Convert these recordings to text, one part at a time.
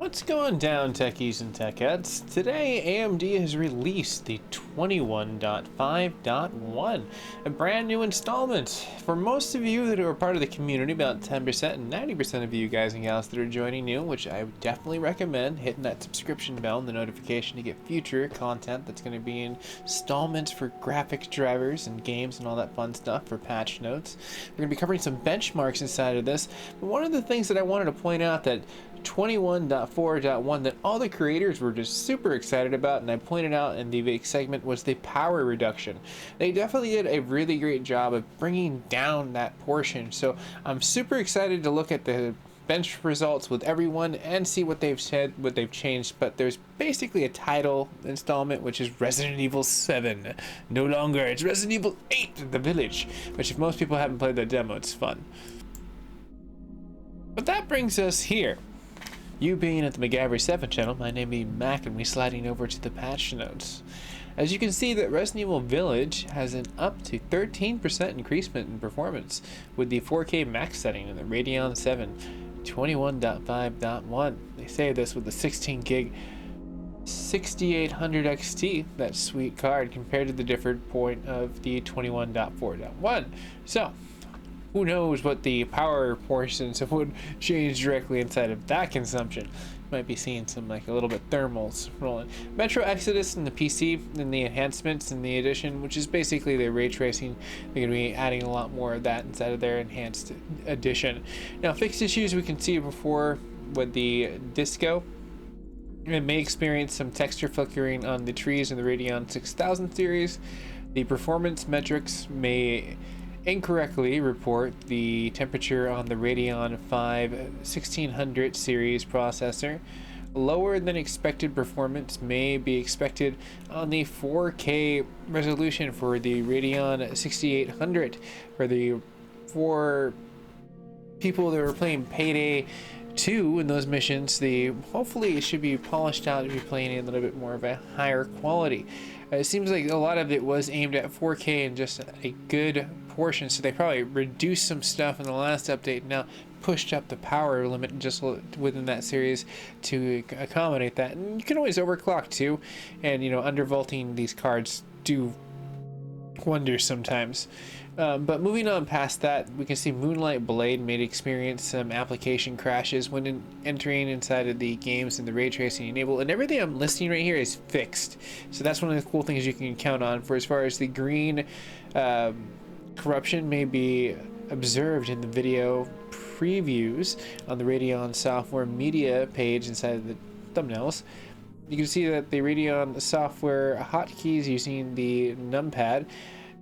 What's going down, techies and tech heads? Today, AMD has released the 21.5.1, a brand new installment. For most of you that are part of the community, about 10% and 90% of you guys and gals that are joining new, which I would definitely recommend hitting that subscription bell and the notification to get future content that's going to be in installments for graphics drivers and games and all that fun stuff for patch notes. We're going to be covering some benchmarks inside of this, but one of the things that I wanted to point out that 21.4.1 that all the creators were just super excited about, and I pointed out in the big segment, was the power reduction. They definitely did a really great job of bringing down that portion, so I'm super excited to look at the bench results with everyone and see what they've said, what they've changed. But there's basically a title installment, which is Resident Evil 7. No longer, it's Resident Evil 8, The Village, which if most people haven't played the demo, it's fun. But that brings us here. You being at the McGavery7 channel, my name is Mac, and we're sliding over to the patch notes. As you can see, that Resident Evil Village has an up to 13% increasement in performance with the 4K max setting in the Radeon 7 21.5.1. They say this with the 16 gig 6800 XT, that sweet card, compared to the different point of the 21.4.1. So who knows what the power portions would change directly inside of that consumption. Might be seeing some like a little bit thermals rolling. Metro Exodus in the PC and the enhancements in the edition, which is basically the ray tracing. They're going to be adding a lot more of that inside of their enhanced edition. Now, fixed issues we can see before with the Disco. It may experience some texture flickering on the trees in the Radeon 6000 series. The performance metrics may incorrectly report the temperature on the Radeon 5 1600 series processor. Lower than expected performance may be expected on the 4K resolution for the Radeon 6800. For people that are playing Payday 2 in those missions, hopefully it should be polished out to be playing a little bit more of a higher quality. It seems like a lot of it was aimed at 4K and just a good portion, so they probably reduced some stuff in the last update, now pushed up the power limit just within that series to accommodate that. And you can always overclock too, and undervolting these cards do wonders sometimes. But moving on past that, we can see Moonlight Blade may experience some application crashes when entering inside of the games and the ray tracing enabled, and everything I'm listing right here is fixed. So that's one of the cool things you can count on. For as far as the green corruption may be observed in the video previews on the Radeon software media page inside of the thumbnails. You can see that the Radeon software hotkeys using the numpad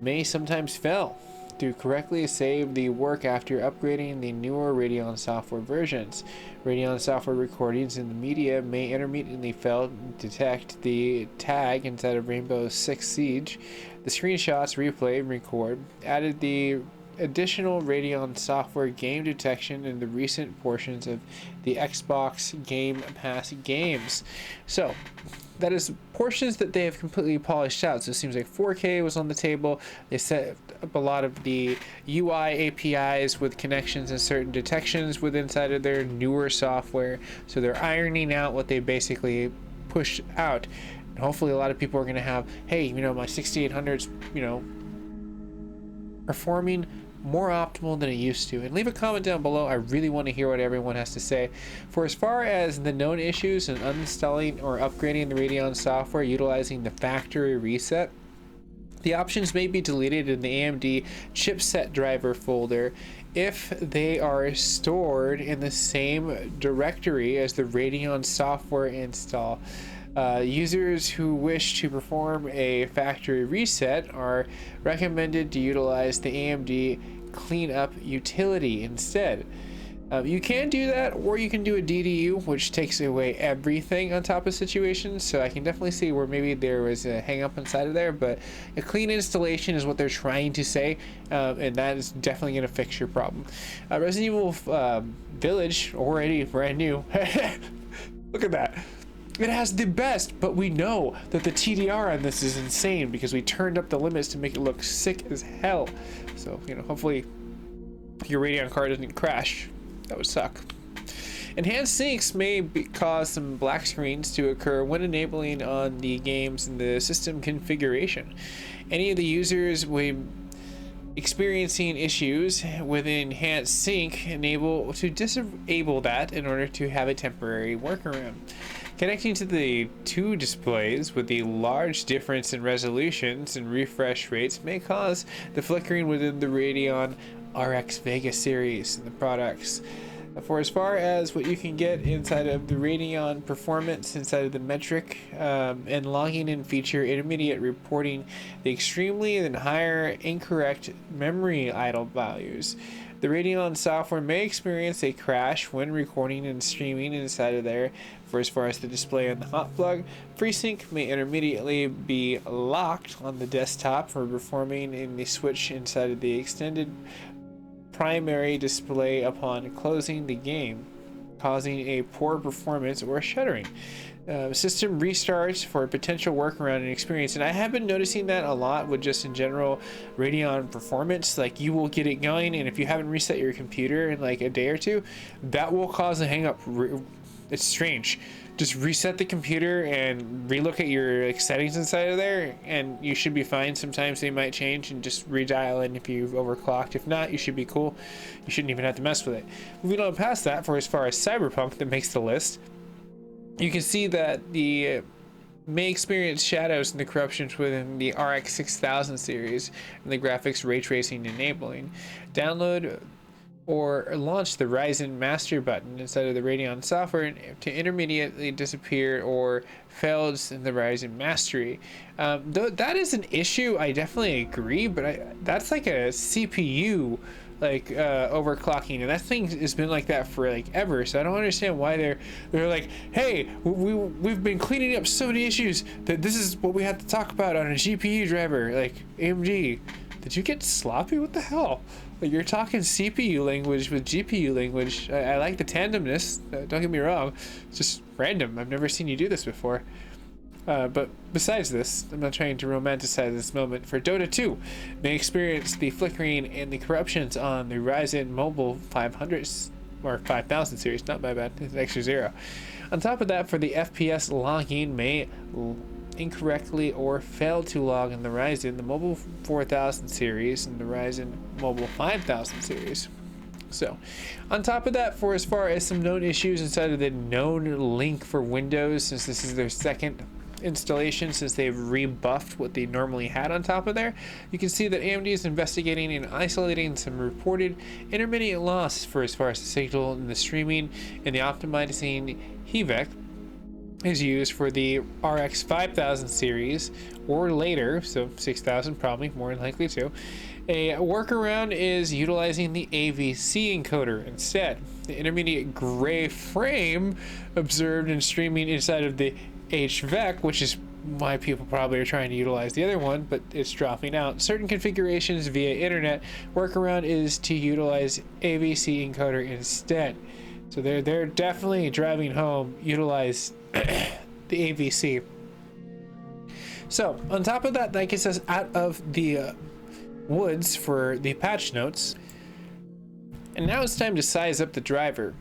may sometimes fail to correctly save the work after upgrading the newer Radeon software versions. Radeon software recordings in the media may intermittently fail to detect the tag inside of Rainbow Six Siege. The screenshots replay and record added the additional Radeon software game detection in the recent portions of the Xbox Game Pass games. So that is portions that they have completely polished out. So it seems like 4K was on the table. They set up a lot of the UI APIs with connections and certain detections with inside of their newer software. So they're ironing out what they basically pushed out. And hopefully a lot of people are going to have, hey, my 6800's, performing more optimal than it used to. And leave a comment down below. I really want to hear what everyone has to say. For as far as the known issues in uninstalling or upgrading the Radeon software utilizing the factory reset, the options may be deleted in the AMD chipset driver folder if they are stored in the same directory as the Radeon software install. Users who wish to perform a factory reset are recommended to utilize the AMD cleanup utility instead. You can do that, or you can do a DDU, which takes away everything on top of situations. So I can definitely see where maybe there was a hang up inside of there, but a clean installation is what they're trying to say, and that is definitely going to fix your problem. Resident Evil Village, already brand new. Look at that. It has the best, but we know that the TDR on this is insane because we turned up the limits to make it look sick as hell. So, hopefully your Radeon card doesn't crash. That would suck. Enhanced syncs may cause some black screens to occur when enabling on the games in the system configuration. Any of the users will experiencing issues with enhanced sync, enable to disable that in order to have a temporary workaround. Connecting to the two displays with a large difference in resolutions and refresh rates may cause the flickering within the Radeon RX Vega series and the products. For as far as what you can get inside of the Radeon performance, inside of the metric and logging in feature, intermediate reporting the extremely and higher incorrect memory idle values. The Radeon software may experience a crash when recording and streaming inside of there. For as far as the display on the hot plug, FreeSync may intermediately be locked on the desktop for performing in the switch inside of the extended primary display upon closing the game, causing a poor performance or shuttering. System restarts for potential workaround and experience, and I have been noticing that a lot with just in general Radeon performance. Like, you will get it going, and if you haven't reset your computer in like a day or two, that will cause a hang up. It's strange. Just reset the computer and relook at your like, settings inside of there, and you should be fine. Sometimes they might change, and just redial in if you've overclocked. If not, you should be cool. You shouldn't even have to mess with it. Moving on past that, for as far as Cyberpunk that makes the list, you can see that the may experience shadows and the corruptions within the RX 6000 series and the graphics ray tracing enabling. Download or launch the Ryzen master button inside of the Radeon software to intermediately disappear or fails in the Ryzen mastery. Though that is an issue, I definitely agree, but that's like a CPU like overclocking, and that thing has been like that for like ever. So I don't understand why they're like, hey, we've been cleaning up so many issues that this is what we have to talk about on a GPU driver. Like, AMD, did you get sloppy? What the hell? Like, you're talking CPU language with GPU language. I like the tandemness, don't get me wrong. It's just random. I've never seen you do this before. But besides this, I'm not trying to romanticize this moment. For Dota 2, may experience the flickering and the corruptions on the Ryzen Mobile 500s or 5000 series. Not my bad, it's an extra 0. On top of that, for the FPS logging, may incorrectly or fail to log in the Ryzen, the Mobile 4000 series, and the Ryzen Mobile 5000 series. So, on top of that, for as far as some known issues inside of the known link for Windows, since this is their second installation since they've rebuffed what they normally had on top of there, you can see that AMD is investigating and isolating some reported intermittent loss for as far as the signal in the streaming, and the optimizing HEVEC is used for the RX 5000 series or later, so 6000 probably more than likely too. A workaround is utilizing the AVC encoder instead. The intermediate gray frame observed in streaming inside of the HVEC, which is why people probably are trying to utilize the other one, but it's dropping out. Certain configurations via internet, workaround is to utilize AVC encoder instead. So they're definitely driving home, utilize the AVC. So on top of that, that gets us out of the woods for the patch notes. And now it's time to size up the driver.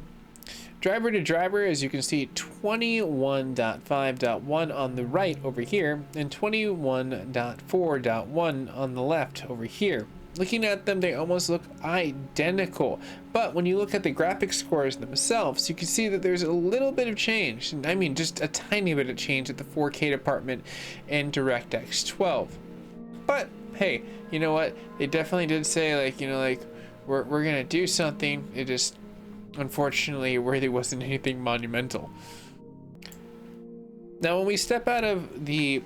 Driver to driver, as you can see, 21.5.1 on the right over here, and 21.4.1 on the left over here. Looking at them, they almost look identical. But when you look at the graphics scores themselves, you can see that there's a little bit of change. And I mean, just a tiny bit of change at the 4K department in DirectX 12. But hey, you know what? They definitely did say, like, you know, like, we're gonna do something. It just, unfortunately, really wasn't anything monumental. Now, when we step out of the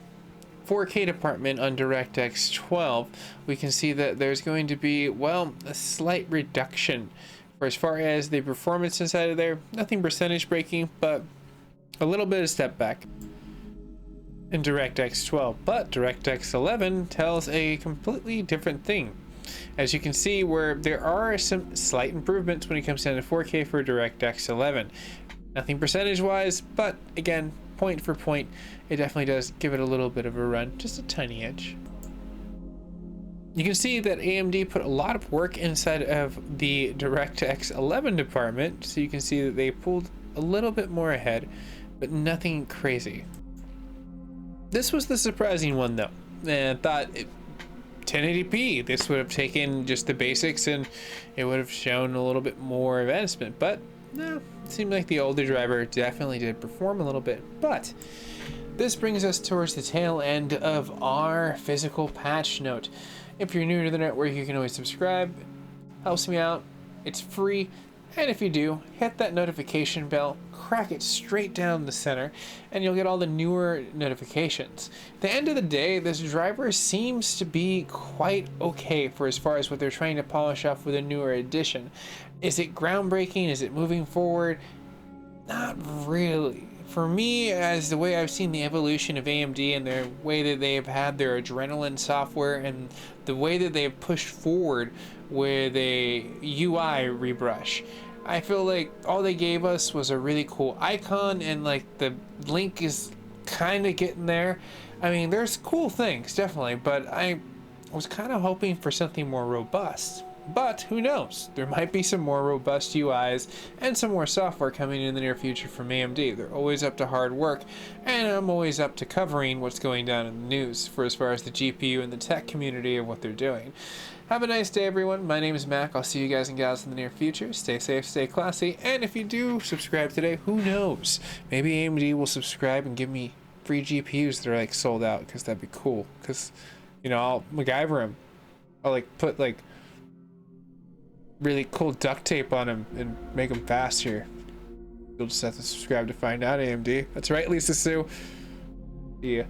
4K department on DirectX 12, we can see that there's going to be, well, a slight reduction for as far as the performance inside of there. Nothing percentage breaking, but a little bit of step back in DirectX 12. But DirectX 11 tells a completely different thing. As you can see, where there are some slight improvements when it comes down to 4K for DirectX 11. Nothing percentage wise, but again, point for point, it definitely does give it a little bit of a run, just a tiny edge. You can see that AMD put a lot of work inside of the DirectX 11 department, so you can see that they pulled a little bit more ahead, but nothing crazy. This was the surprising one though, and I thought 1080p, this would have taken just the basics and it would have shown a little bit more advancement, but no, it seemed like the older driver definitely did perform a little bit. But this brings us towards the tail end of our physical patch note. If you're new to the network, you can always subscribe. Helps me out. It's free. And if you do, hit that notification bell, crack it straight down the center, and you'll get all the newer notifications. At the end of the day, this driver seems to be quite okay for as far as what they're trying to polish off with a newer edition. Is it groundbreaking? Is it moving forward? Not really. For me, as the way I've seen the evolution of AMD and the way that they have had their Adrenalin software and the way that they have pushed forward with a UI rebrush, I feel like all they gave us was a really cool icon, and like the link is kind of getting there. I mean, there's cool things, definitely, but I was kind of hoping for something more robust. But who knows? There might be some more robust UIs and some more software coming in the near future from AMD. They're always up to hard work, and I'm always up to covering what's going down in the news for as far as the GPU and the tech community and what they're doing. Have a nice day, everyone. My name is Mac. I'll see you guys and gals in the near future. Stay safe, stay classy, and if you do subscribe today, who knows? Maybe AMD will subscribe and give me free GPUs that are like sold out, because that'd be cool. Because, you know, I'll MacGyver them. I'll like put like really cool duct tape on them and make them faster. You'll just have to subscribe to find out, AMD. That's right, Lisa Sue. Yeah.